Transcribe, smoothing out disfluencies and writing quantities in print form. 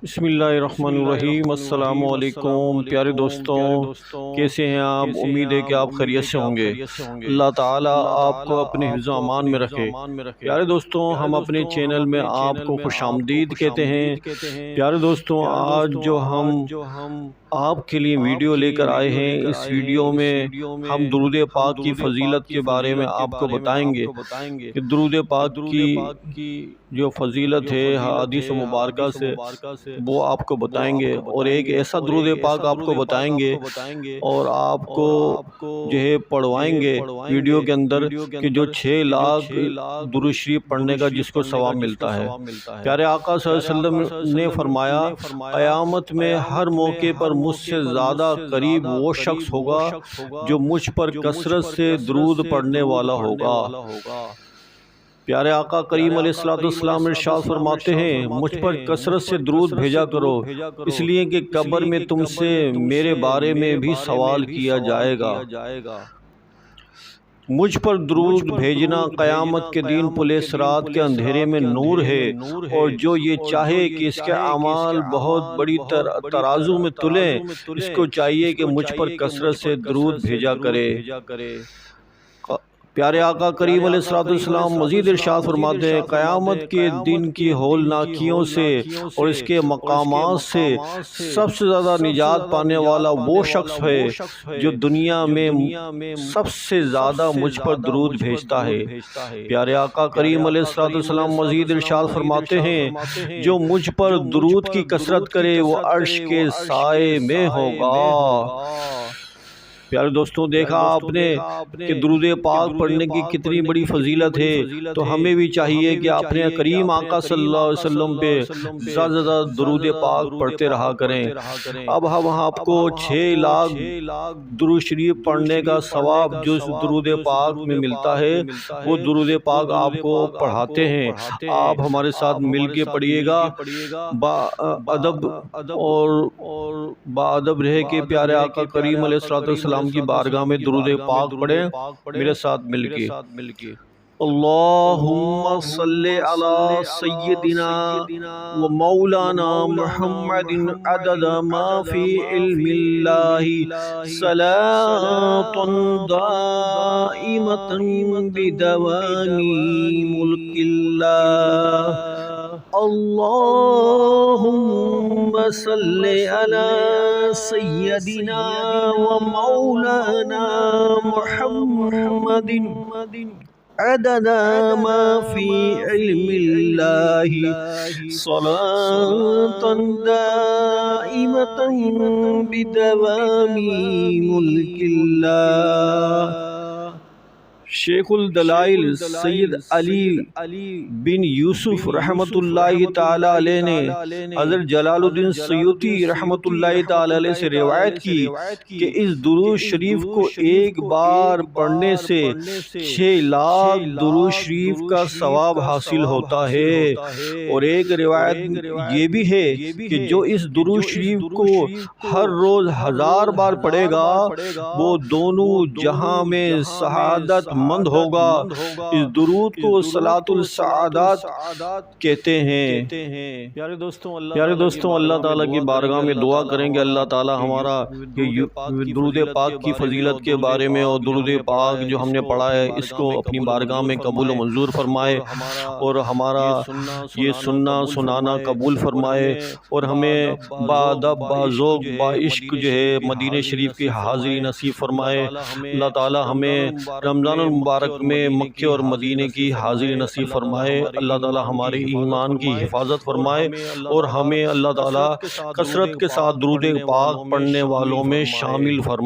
بسم اللہ الرحمن الرحیم۔ السلام علیکم پیارے دوستوں، کیسے ہیں آپ؟ امید ہے کہ آپ خیریت سے ہوں گے۔ اللہ تعالیٰ آپ کو اپنے حفظ و امان میں رکھے۔ پیارے دوستوں، ہم اپنے چینل میں آپ کو خوش آمدید کہتے ہیں۔ پیارے دوستوں، آج جو ہم آپ کے لیے ویڈیو لے کر آئے ہیں، اس ویڈیو میں ہم درود پاک کی فضیلت کے بارے میں آپ کو بتائیں گے کہ درود پاک کی جو فضیلت ہے حدیث مبارکہ سے وہ آپ کو بتائیں گے، اور ایک ایسا درود پاک آپ کو بتائیں گے اور آپ کو جو ہے پڑھوائیں گے ویڈیو کے اندر کہ جو 6 لاکھ درود شریف پڑھنے کا جس کو ثواب ملتا ہے۔ پیارے آقا صلی اللہ علیہ وسلم نے فرمایا، قیامت میں ہر موقع پر مجھ سے زیادہ قریب وہ شخص ہوگا جو مجھ پر کثرت سے درود پڑھنے والا ہوگا۔ پیارے آقا کریم علیہ السلام ارشاد فرماتے ہیں، مجھ پر کثرت سے درود بھیجا کرو، اس لیے کہ قبر میں تم سے میرے بارے میں بھی سوال کیا جائے گا۔ مجھ پر درود بھیجنا قیامت کے دن پل صراط کے اندھیرے میں نور ہے، اور جو یہ چاہے کہ اس کے اعمال بہت بڑی ترازو میں تلیں، اس کو چاہیے کہ مجھ پر کثرت سے درود بھیجا کرے۔ پیارے آقا کریم علیہ السلام مزید ارشاد فرماتے ہیں، قیامت کے دن کی ہولناکیوں سے اور اس کے مقامات سے سب سے زیادہ نجات پانے والا وہ شخص ہے جو دنیا میں سب سے زیادہ مجھ پر درود بھیجتا ہے۔ پیارے آقا کریم علیہ السلام مزید ارشاد فرماتے ہیں، جو مجھ پر درود کی کثرت کرے وہ عرش کے سائے میں ہوگا۔ پیارے دوستوں، دیکھا آپ نے کہ درود پاک پڑھنے کی کتنی بڑی فضیلت ہے، تو ہمیں بھی چاہیے کہ اپنے کریم آقا صلی اللہ علیہ وسلم پہ زیادہ سے زیادہ درود پاک پڑھتے رہا کریں۔ اب ہم آپ کو 6 لاکھ درود شریف پڑھنے کا ثواب جو درود پاک میں ملتا ہے، وہ درود پاک آپ کو پڑھاتے ہیں۔ آپ ہمارے ساتھ مل کے پڑھیے گا، بادب رہے کہ پیارے آقا کریم علیہ السلام کی بارگاہ میں درود پاک پڑھیں میرے ساتھ مل کے۔ اللہم صلی علی سیدنا و مولانا محمد عدد ما فی علم اللہ، صلاة دائمة بدوام ملک اللہ۔ اللہم صلی علی سیدنا و مولانا محمد عدد ما فی علم اللہ، صلاة دائمة بدوام ملک اللہ۔ شیخ الدلائل سید علی بن یوسف رحمت اللہ تعالی علیہ نے حضرت جلال الدین سیوطی رحمت اللہ تعالی علیہ سے روایت کی کہ اس درود شریف کو ایک بار پڑھنے سے 6 لاکھ درود شریف کا ثواب حاصل ہوتا ہے، اور ایک روایت یہ بھی ہے کہ جو اس درود شریف کو ہر روز 1000 بار پڑھے گا وہ دونوں جہاں میں سعادت مند ہوگا۔ اس درود کو صلاۃ السعادات کہتے ہیں۔ پیارے دوستوں، اللہ تعالیٰ کی بارگاہ میں دعا کریں گے اللہ تعالیٰ ہمارا درود پاک کی فضیلت کے بارے میں اور درود پاک جو ہم نے پڑھا ہے اس کو اپنی بارگاہ میں قبول و منظور فرمائے، اور ہمارا یہ سننا سنانا قبول فرمائے، اور ہمیں بادب باذوق بعشق جو ہے مدینہ شریف کی حاضری نصیب فرمائے۔ اللہ تعالیٰ ہمیں رمضان المبارک میں مکہ اور مدینہ کی حاضری نصیب فرمائے۔ اللہ تعالیٰ ہمارے ایمان کی حفاظت فرمائے، اور ہمیں اللہ تعالیٰ کثرت کے ساتھ درود پاک پڑھنے والوں میں شامل فرمائے۔